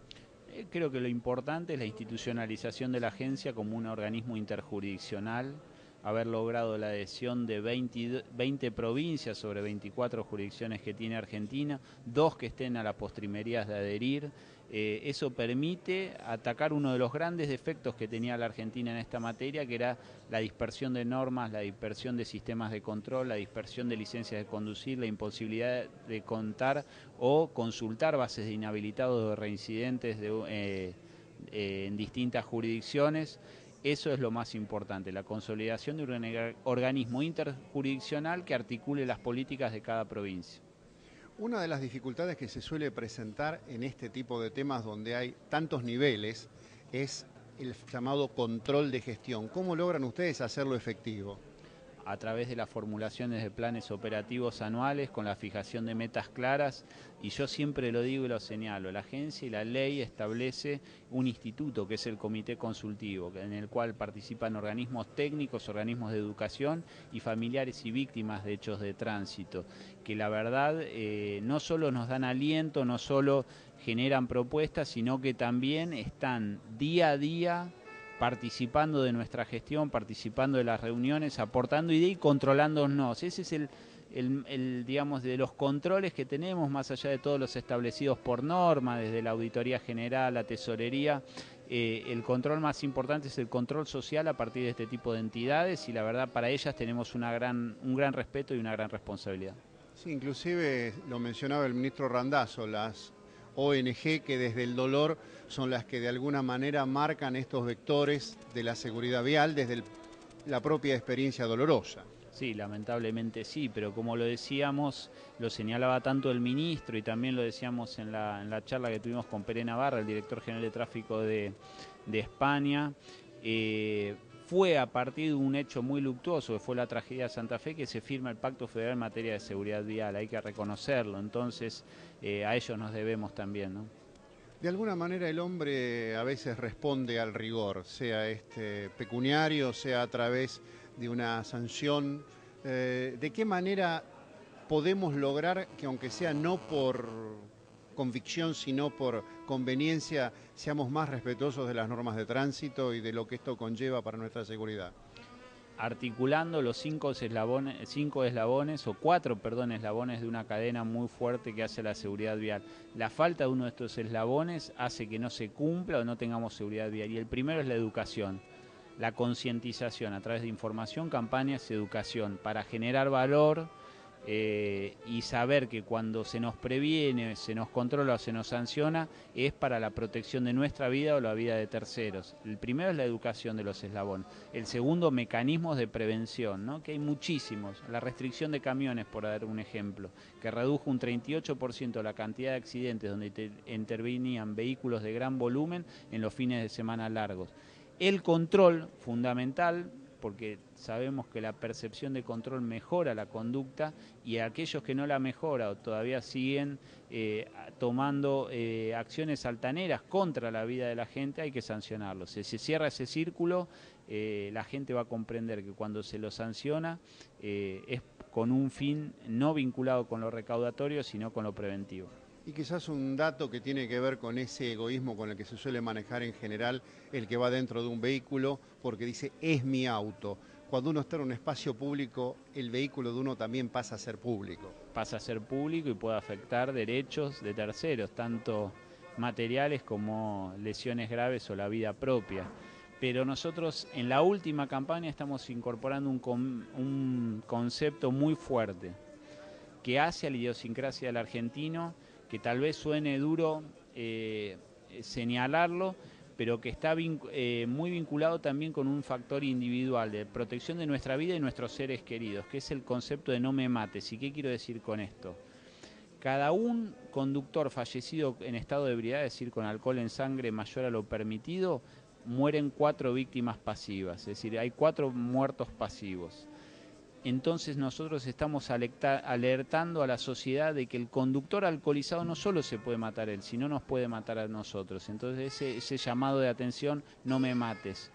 Creo que lo importante es la institucionalización de la agencia como un organismo interjurisdiccional, haber logrado la adhesión de 20 provincias sobre 24 jurisdicciones que tiene Argentina, 2 que estén a las postrimerías de adherir. Eso permite atacar uno de los grandes defectos que tenía la Argentina en esta materia, que era la dispersión de normas, la dispersión de sistemas de control, la dispersión de licencias de conducir, la imposibilidad de contar o consultar bases de inhabilitados o de reincidentes en distintas jurisdicciones. Eso es lo más importante, la consolidación de un organismo interjurisdiccional que articule las políticas de cada provincia. Una de las dificultades que se suele presentar en este tipo de temas donde hay tantos niveles es el llamado control de gestión. ¿Cómo logran ustedes hacerlo efectivo? a través de las formulaciones de planes operativos anuales con la fijación de metas claras, y yo siempre lo digo y lo señalo, la agencia y la ley establece un instituto que es el Comité Consultivo, en el cual participan organismos técnicos, organismos de educación y familiares y víctimas de hechos de tránsito, que la verdad no solo nos dan aliento, no solo generan propuestas, sino que también están día a día participando de nuestra gestión, participando de las reuniones, aportando ideas y controlándonos. Ese es digamos, de los controles que tenemos, más allá de todos los establecidos por norma, desde la Auditoría General, la Tesorería. El control más importante es el control social a partir de este tipo de entidades, y la verdad para ellas tenemos un gran respeto y una gran responsabilidad. Sí, inclusive lo mencionaba el ministro Randazzo, las ONG que desde el dolor son las que de alguna manera marcan estos vectores de la seguridad vial desde la propia experiencia dolorosa. Sí, lamentablemente sí, pero como lo decíamos, lo señalaba tanto el ministro y también lo decíamos en la charla que tuvimos con Pere Navarra, el director general de tráfico de España, fue a partir de un hecho muy luctuoso, que fue la tragedia de Santa Fe, que se firma el Pacto Federal en materia de seguridad vial, hay que reconocerlo, entonces a ellos nos debemos también, ¿no? De alguna manera el hombre a veces responde al rigor, sea pecuniario, sea a través de una sanción. ¿De qué manera podemos lograr que, aunque sea no por convicción, sino por conveniencia, seamos más respetuosos de las normas de tránsito y de lo que esto conlleva para nuestra seguridad? Articulando los 4 eslabones de una cadena muy fuerte que hace la seguridad vial. La falta de uno de estos eslabones hace que no se cumpla o no tengamos seguridad vial. Y el primero es la educación, la concientización a través de información, campañas y educación para generar valor y saber que cuando se nos previene, se nos controla o se nos sanciona es para la protección de nuestra vida o la vida de terceros. El primero es la educación de los eslabones. El segundo, mecanismos de prevención, ¿no? Que hay muchísimos. La restricción de camiones, por dar un ejemplo, que redujo un 38% la cantidad de accidentes donde intervenían vehículos de gran volumen en los fines de semana largos. El control, fundamental, porque sabemos que la percepción de control mejora la conducta, y aquellos que no la mejoran o todavía siguen tomando acciones altaneras contra la vida de la gente, hay que sancionarlos. Si se cierra ese círculo, la gente va a comprender que cuando se lo sanciona es con un fin no vinculado con lo recaudatorio, sino con lo preventivo. Y quizás un dato que tiene que ver con ese egoísmo con el que se suele manejar en general el que va dentro de un vehículo porque dice es mi auto. Cuando uno está en un espacio público, el vehículo de uno también pasa a ser público. Pasa a ser público y puede afectar derechos de terceros, tanto materiales como lesiones graves o la vida propia. Pero nosotros en la última campaña estamos incorporando un concepto muy fuerte que hace a la idiosincrasia del argentino, que tal vez suene duro señalarlo, pero que está muy vinculado también con un factor individual de protección de nuestra vida y nuestros seres queridos, que es el concepto de no me mates. ¿Y qué quiero decir con esto? Cada un conductor fallecido en estado de ebriedad, es decir, con alcohol en sangre mayor a lo permitido, mueren 4 víctimas pasivas, es decir, hay 4 muertos pasivos. Entonces nosotros estamos alertando a la sociedad de que el conductor alcoholizado no solo se puede matar él, sino nos puede matar a nosotros. Entonces ese llamado de atención, no me mates.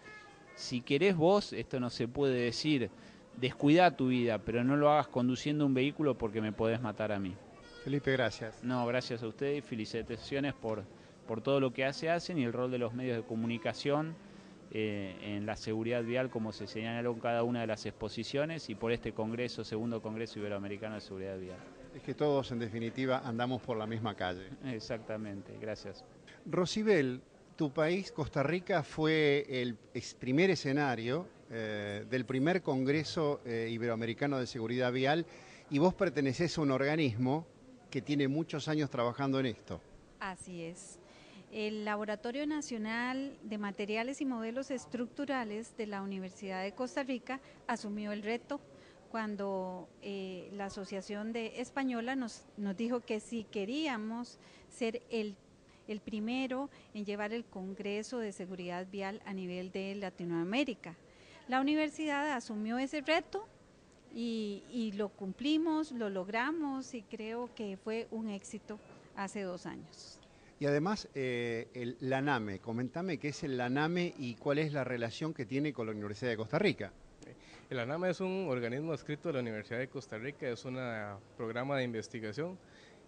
Si querés vos, esto no se puede decir, descuida tu vida, pero no lo hagas conduciendo un vehículo porque me podés matar a mí. Felipe, gracias. No, gracias a ustedes y felicitaciones por todo lo que hacen y el rol de los medios de comunicación en la seguridad vial, como se señaló en cada una de las exposiciones, y por este congreso, segundo Congreso Iberoamericano de Seguridad Vial. Es que todos, en definitiva, andamos por la misma calle. Exactamente, gracias. Rosibel, tu país, Costa Rica, fue el primer escenario del primer Congreso Iberoamericano de Seguridad Vial, y vos pertenecés a un organismo que tiene muchos años trabajando en esto. Así es. El Laboratorio Nacional de Materiales y Modelos Estructurales de la Universidad de Costa Rica asumió el reto cuando la Asociación Española nos dijo que si queríamos ser el primero en llevar el Congreso de Seguridad Vial a nivel de Latinoamérica. La universidad asumió ese reto y lo cumplimos, lo logramos y creo que fue un éxito hace 2 años. Y además, el LANAME, comentame qué es el LANAME y cuál es la relación que tiene con la Universidad de Costa Rica. El ANAME es un organismo adscrito de la Universidad de Costa Rica, es un programa de investigación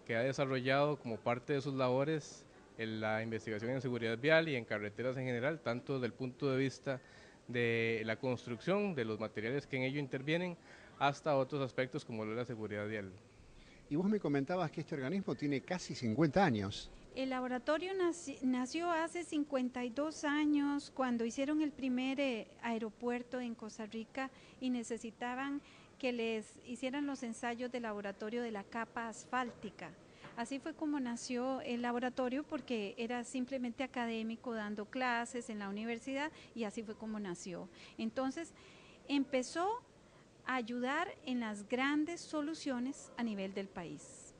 que ha desarrollado como parte de sus labores la investigación en seguridad vial y en carreteras en general, tanto desde el punto de vista de la construcción, de los materiales que en ello intervienen, hasta otros aspectos como la seguridad vial. Y vos me comentabas que este organismo tiene casi 50 años. El laboratorio nació hace 52 años cuando hicieron el primer aeropuerto en Costa Rica y necesitaban que les hicieran los ensayos de laboratorio de la capa asfáltica. Así fue como nació el laboratorio, porque era simplemente académico dando clases en la universidad, y así fue como nació. Entonces empezó a ayudar en las grandes soluciones a nivel del país.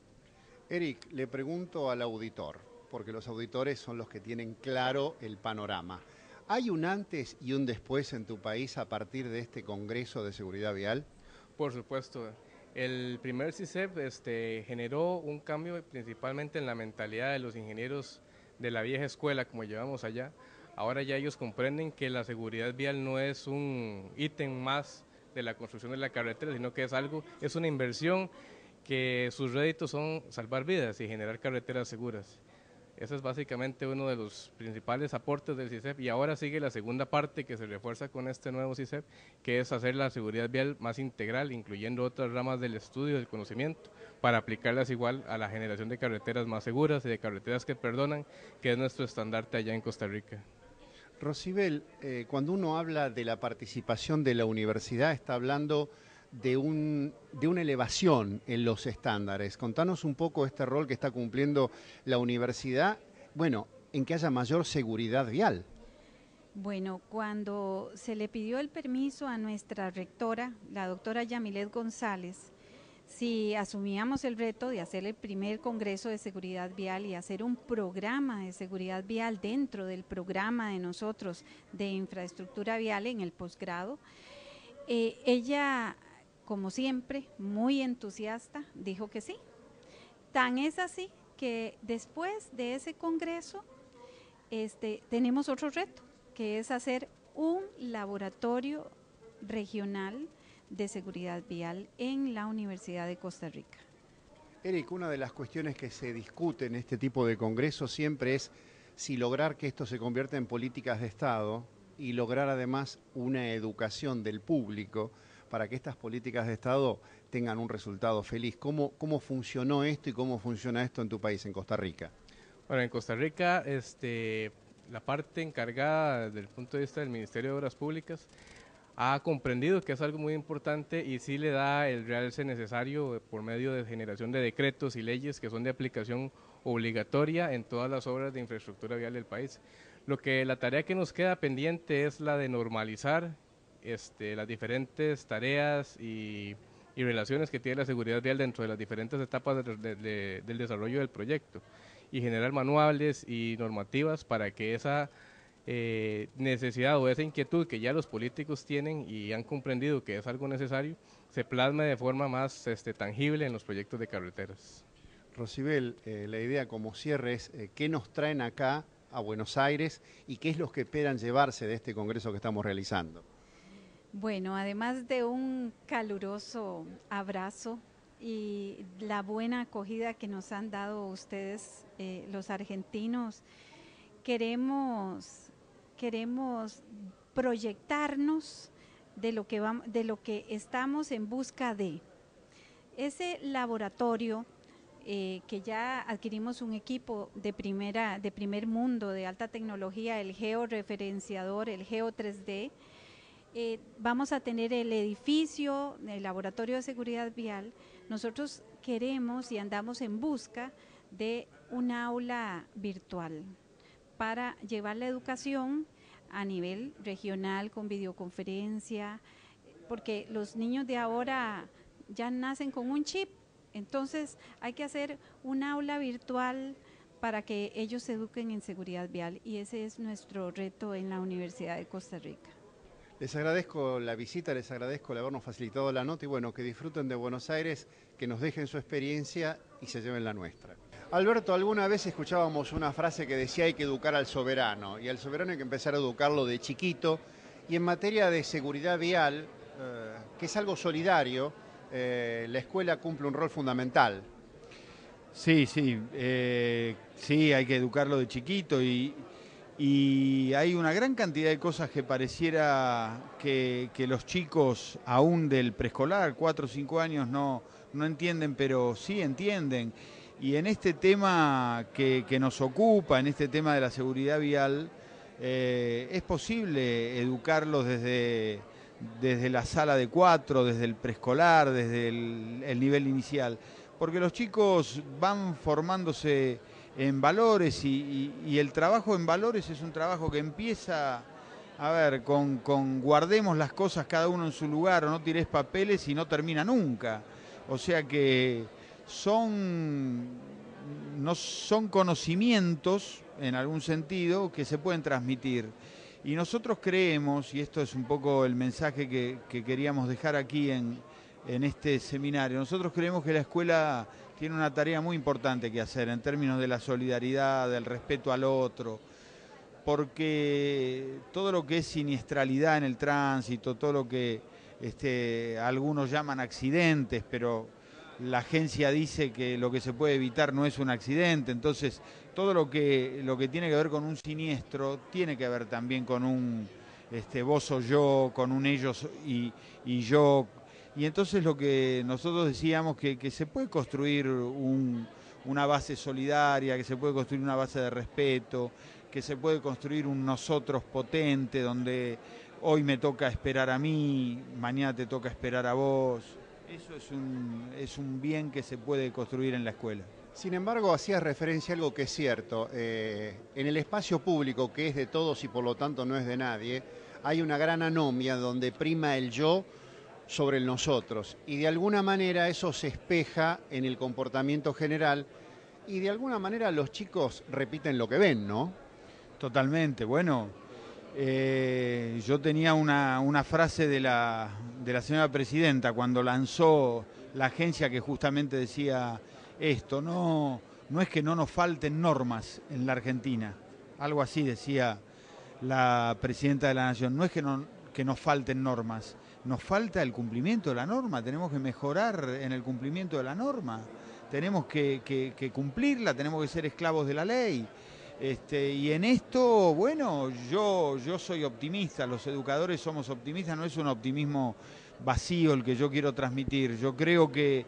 Eric, le pregunto al auditor, porque los auditores son los que tienen claro el panorama. ¿Hay un antes y un después en tu país a partir de este Congreso de Seguridad Vial? Por supuesto. El primer CICEP generó un cambio principalmente en la mentalidad de los ingenieros de la vieja escuela, como llevamos allá. Ahora ya ellos comprenden que la seguridad vial no es un ítem más de la construcción de la carretera, sino que es una inversión que sus réditos son salvar vidas y generar carreteras seguras. Ese es básicamente uno de los principales aportes del CICEP, y ahora sigue la segunda parte que se refuerza con este nuevo CICEP, que es hacer la seguridad vial más integral, incluyendo otras ramas del estudio, del conocimiento, para aplicarlas igual a la generación de carreteras más seguras y de carreteras que perdonan, que es nuestro estandarte allá en Costa Rica. Rosibel, cuando uno habla de la participación de la universidad, está hablando de una elevación en los estándares. Contanos un poco este rol que está cumpliendo la universidad, bueno, en que haya mayor seguridad vial. Bueno, cuando se le pidió el permiso a nuestra rectora, la doctora Yamilet González, si asumíamos el reto de hacer el primer Congreso de Seguridad Vial y hacer un programa de seguridad vial dentro del programa de nosotros de infraestructura vial en el posgrado, ella, como siempre, muy entusiasta, dijo que sí. Tan es así que después de ese congreso tenemos otro reto, que es hacer un laboratorio regional de seguridad vial en la Universidad de Costa Rica. Eric, una de las cuestiones que se discute en este tipo de congresos siempre es si lograr que esto se convierta en políticas de Estado y lograr además una educación del público para que estas políticas de Estado tengan un resultado feliz. ¿Cómo funcionó esto y cómo funciona esto en tu país, en Costa Rica? Bueno, en Costa Rica, la parte encargada desde el punto de vista del Ministerio de Obras Públicas ha comprendido que es algo muy importante y sí le da el realce necesario por medio de generación de decretos y leyes que son de aplicación obligatoria en todas las obras de infraestructura vial del país. La tarea que nos queda pendiente es la de normalizar las diferentes tareas y relaciones que tiene la seguridad vial dentro de las diferentes etapas del desarrollo del proyecto, y generar manuales y normativas para que esa necesidad o esa inquietud que ya los políticos tienen y han comprendido que es algo necesario, se plasme de forma más tangible en los proyectos de carreteras. Rosibel, la idea como cierre es qué nos traen acá a Buenos Aires y qué es lo que esperan llevarse de este congreso que estamos realizando. Bueno, además de un caluroso abrazo y la buena acogida que nos han dado ustedes, los argentinos, queremos proyectarnos de lo que estamos en busca de. Ese laboratorio que ya adquirimos un equipo de primer mundo, de alta tecnología, el georreferenciador, el Geo 3D. Vamos a tener el edificio, el laboratorio de seguridad vial. Nosotros queremos y andamos en busca de un aula virtual para llevar la educación a nivel regional con videoconferencia, porque los niños de ahora ya nacen con un chip, entonces hay que hacer un aula virtual para que ellos se eduquen en seguridad vial, y ese es nuestro reto en la Universidad de Costa Rica. Les agradezco la visita, les agradezco el habernos facilitado la nota y bueno, que disfruten de Buenos Aires, que nos dejen su experiencia y se lleven la nuestra. Alberto, alguna vez escuchábamos una frase que decía hay que educar al soberano y al soberano hay que empezar a educarlo de chiquito y en materia de seguridad vial, que es algo solidario, la escuela cumple un rol fundamental. Sí, sí, sí, hay que educarlo de chiquito y hay una gran cantidad de cosas que pareciera que los chicos, aún del preescolar, 4 o 5 años, no entienden, pero sí entienden. Y en este tema que nos ocupa, en este tema de la seguridad vial, es posible educarlos desde la sala de 4, desde el preescolar, desde el nivel inicial, porque los chicos van formándose en valores y el trabajo en valores es un trabajo que empieza, a ver, con guardemos las cosas cada uno en su lugar o no tires papeles y no termina nunca. O sea que no son conocimientos, en algún sentido, que se pueden transmitir. Y nosotros creemos, y esto es un poco el mensaje que queríamos dejar aquí en este seminario, nosotros creemos que la escuela tiene una tarea muy importante que hacer en términos de la solidaridad, del respeto al otro, porque todo lo que es siniestralidad en el tránsito, todo lo que algunos llaman accidentes, pero la agencia dice que lo que se puede evitar no es un accidente, entonces todo lo que tiene que ver con un siniestro tiene que ver también con un vos o yo, con un ellos y yo. Y entonces lo que nosotros decíamos que se puede construir una base solidaria, que se puede construir una base de respeto, que se puede construir un nosotros potente, donde hoy me toca esperar a mí, mañana te toca esperar a vos. Eso es un bien que se puede construir en la escuela. Sin embargo, hacías referencia a algo que es cierto. En el espacio público, que es de todos y por lo tanto no es de nadie, hay una gran anomia donde prima el yo sobre el nosotros. Y de alguna manera eso se espeja en el comportamiento general y de alguna manera los chicos repiten lo que ven, ¿no? Totalmente. Bueno, yo tenía una frase de la señora presidenta cuando lanzó la agencia que justamente decía esto, no es que no nos falten normas en la Argentina, algo así decía la presidenta de la Nación, no es que nos falten normas, nos falta el cumplimiento de la norma, tenemos que mejorar en el cumplimiento de la norma, tenemos que cumplirla, tenemos que ser esclavos de la ley. Y en esto, bueno, yo soy optimista, los educadores somos optimistas, no es un optimismo vacío el que yo quiero transmitir, yo creo que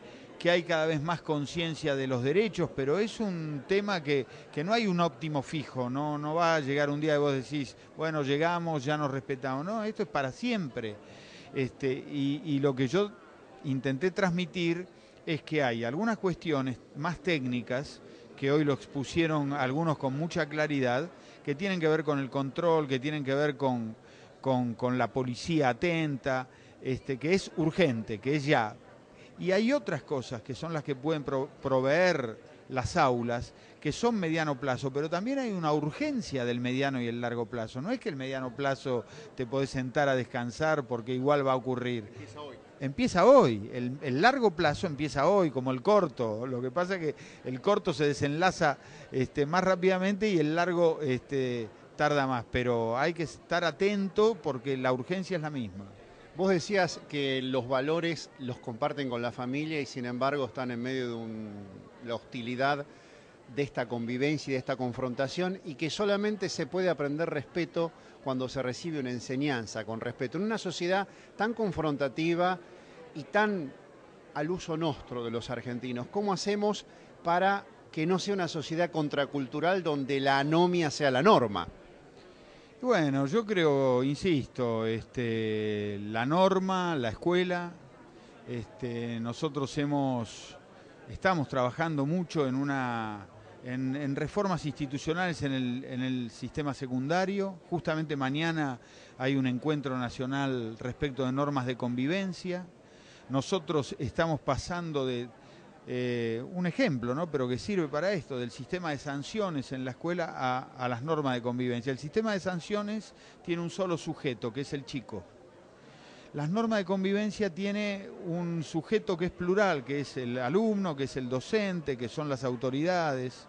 hay cada vez más conciencia de los derechos, pero es un tema que no hay un óptimo fijo, no va a llegar un día y vos decís, bueno, llegamos, ya nos respetamos, no, esto es para siempre. Y lo que yo intenté transmitir es que hay algunas cuestiones más técnicas, que hoy lo expusieron algunos con mucha claridad, que tienen que ver con el control, que tienen que ver con la policía atenta, que es urgente, que es ya. Y hay otras cosas que son las que pueden proveer las aulas, que son mediano plazo, pero también hay una urgencia del mediano y el largo plazo. No es que el mediano plazo te podés sentar a descansar porque igual va a ocurrir. Empieza hoy. Empieza hoy, el largo plazo empieza hoy, como el corto. Lo que pasa es que el corto se desenlaza más rápidamente y el largo tarda más, pero hay que estar atento porque la urgencia es la misma. Vos decías que los valores los comparten con la familia y sin embargo están en medio de la hostilidad de esta convivencia y de esta confrontación y que solamente se puede aprender respeto cuando se recibe una enseñanza con respeto. En una sociedad tan confrontativa y tan al uso nuestro de los argentinos, ¿cómo hacemos para que no sea una sociedad contracultural donde la anomia sea la norma? Bueno, yo creo, insisto, la norma, la escuela, nosotros estamos trabajando mucho en reformas institucionales en el sistema secundario. Justamente mañana hay un encuentro nacional respecto de normas de convivencia. Nosotros estamos pasando de un ejemplo, ¿no? Pero que sirve para esto, del sistema de sanciones en la escuela a las normas de convivencia. El sistema de sanciones tiene un solo sujeto, que es el chico. Las normas de convivencia tiene un sujeto que es plural, que es el alumno, que es el docente, que son las autoridades.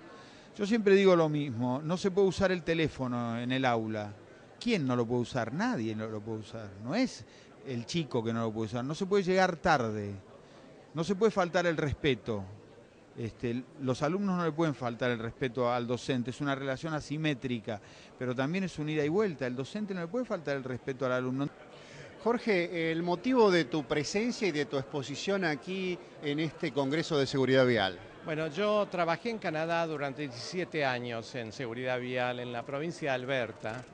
Yo siempre digo lo mismo, no se puede usar el teléfono en el aula. ¿Quién no lo puede usar? Nadie no lo puede usar. No es el chico que no lo puede usar. No se puede llegar tarde. No se puede faltar el respeto. Los alumnos no le pueden faltar el respeto al docente. Es una relación asimétrica, pero también es un ida y vuelta. El docente no le puede faltar el respeto al alumno. Jorge, el motivo de tu presencia y de tu exposición aquí en este Congreso de Seguridad Vial. Bueno, yo trabajé en Canadá durante 17 años en seguridad vial en la provincia de Alberta,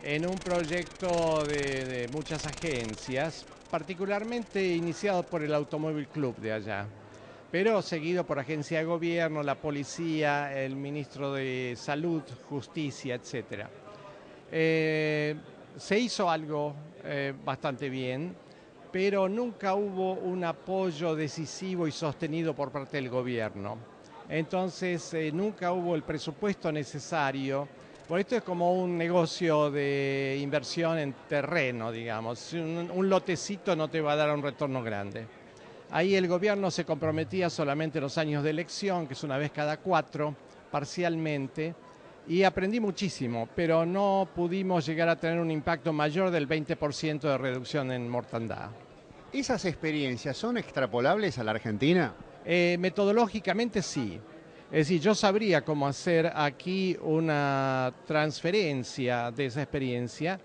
en un proyecto de muchas agencias, particularmente iniciado por el Automóvil Club de allá, pero seguido por agencia de gobierno, la policía, el ministro de Salud, Justicia, etc. Se hizo algo bastante bien, pero nunca hubo un apoyo decisivo y sostenido por parte del gobierno. Entonces, nunca hubo el presupuesto necesario. Por esto es como un negocio de inversión en terreno, digamos. Un lotecito no te va a dar un retorno grande. Ahí el gobierno se comprometía solamente en los años de elección, que es una vez cada 4, parcialmente, y aprendí muchísimo, pero no pudimos llegar a tener un impacto mayor del 20% de reducción en mortandad. ¿Esas experiencias son extrapolables a la Argentina? Metodológicamente sí. Es decir, yo sabría cómo hacer aquí una transferencia de esa experiencia.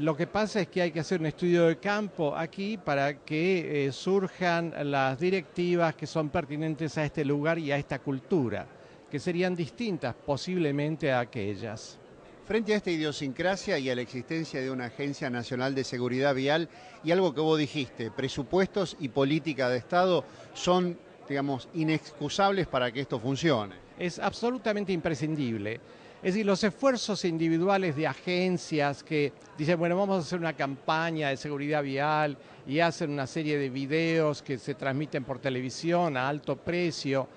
Lo que pasa es que hay que hacer un estudio de campo aquí para que surjan las directivas que son pertinentes a este lugar y a esta cultura, que serían distintas posiblemente a aquellas. Frente a esta idiosincrasia y a la existencia de una Agencia Nacional de Seguridad Vial y algo que vos dijiste, presupuestos y política de Estado son, digamos, inexcusables para que esto funcione. Es absolutamente imprescindible. Es decir, los esfuerzos individuales de agencias que dicen, bueno, vamos a hacer una campaña de seguridad vial y hacen una serie de videos que se transmiten por televisión a alto precio,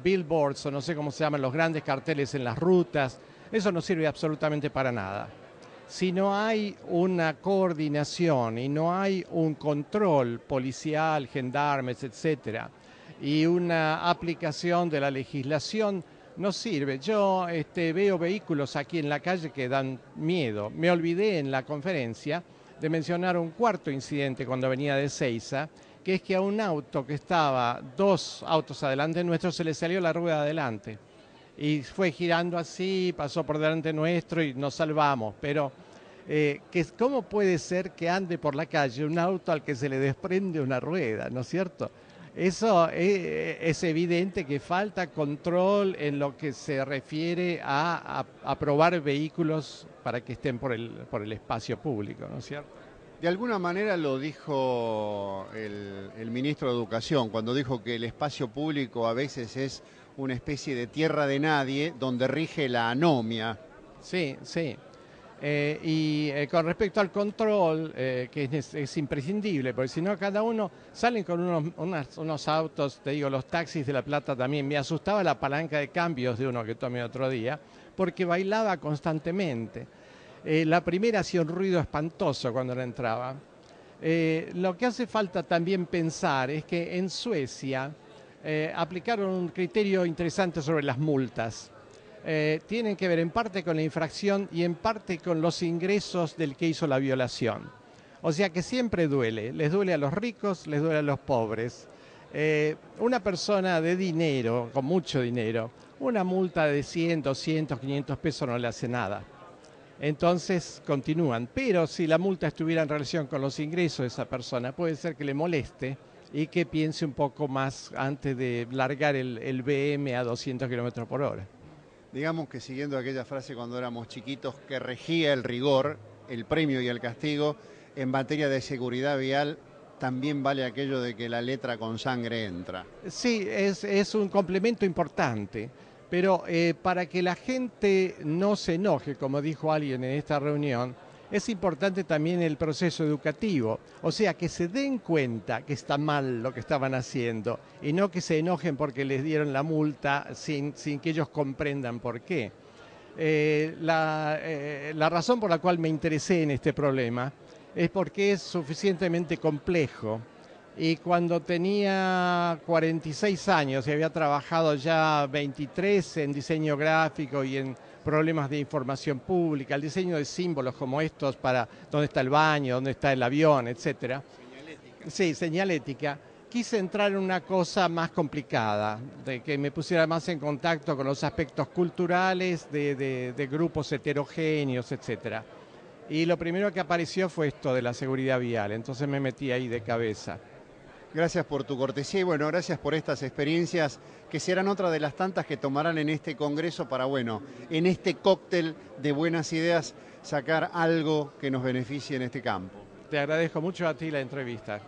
billboards o no sé cómo se llaman, los grandes carteles en las rutas. Eso no sirve absolutamente para nada. Si no hay una coordinación y no hay un control policial, gendarmes, etcétera, y una aplicación de la legislación, no sirve. Yo veo vehículos aquí en la calle que dan miedo. Me olvidé en la conferencia de mencionar un cuarto incidente cuando venía de Ezeiza, que es que a un auto que estaba 2 autos adelante nuestro se le salió la rueda adelante. Y fue girando así, pasó por delante nuestro y nos salvamos. Pero, ¿cómo puede ser que ande por la calle un auto al que se le desprende una rueda, ¿no es cierto? Eso es evidente que falta control en lo que se refiere a aprobar vehículos para que estén por el espacio público, ¿no es cierto? De alguna manera lo dijo el ministro de Educación, cuando dijo que el espacio público a veces es una especie de tierra de nadie donde rige la anomia. Sí, sí. Con respecto al control, que es imprescindible, porque si no cada uno salen con unos autos, te digo, los taxis de La Plata también. Me asustaba la palanca de cambios de uno que tomé otro día, porque bailaba constantemente. La primera hacía un ruido espantoso cuando la entraba. Lo que hace falta también pensar es que en Suecia aplicaron un criterio interesante sobre las multas. Tienen que ver en parte con la infracción y en parte con los ingresos del que hizo la violación. O sea que siempre duele, les duele a los ricos, les duele a los pobres. Una persona de dinero, con mucho dinero, una multa de 100, 200, 500 pesos no le hace nada. Entonces continúan, pero si la multa estuviera en relación con los ingresos de esa persona, puede ser que le moleste y que piense un poco más antes de largar el BM a 200 kilómetros por hora. Digamos que siguiendo aquella frase cuando éramos chiquitos que regía el rigor, el premio y el castigo, en materia de seguridad vial también vale aquello de que la letra con sangre entra. Sí, es un complemento importante, pero para que la gente no se enoje, como dijo alguien en esta reunión, es importante también el proceso educativo, o sea, que se den cuenta que está mal lo que estaban haciendo y no que se enojen porque les dieron la multa sin que ellos comprendan por qué. La razón por la cual me interesé en este problema es porque es suficientemente complejo. Y cuando tenía 46 años y había trabajado ya 23 en diseño gráfico y en problemas de información pública, el diseño de símbolos como estos para dónde está el baño, dónde está el avión, etcétera. Sí, señalética. Quise entrar en una cosa más complicada, de que me pusiera más en contacto con los aspectos culturales de grupos heterogéneos, etcétera. Y lo primero que apareció fue esto de la seguridad vial, entonces me metí ahí de cabeza. Gracias por tu cortesía y bueno, gracias por estas experiencias que serán otra de las tantas que tomarán en este congreso para, bueno, en este cóctel de buenas ideas sacar algo que nos beneficie en este campo. Te agradezco mucho a ti la entrevista.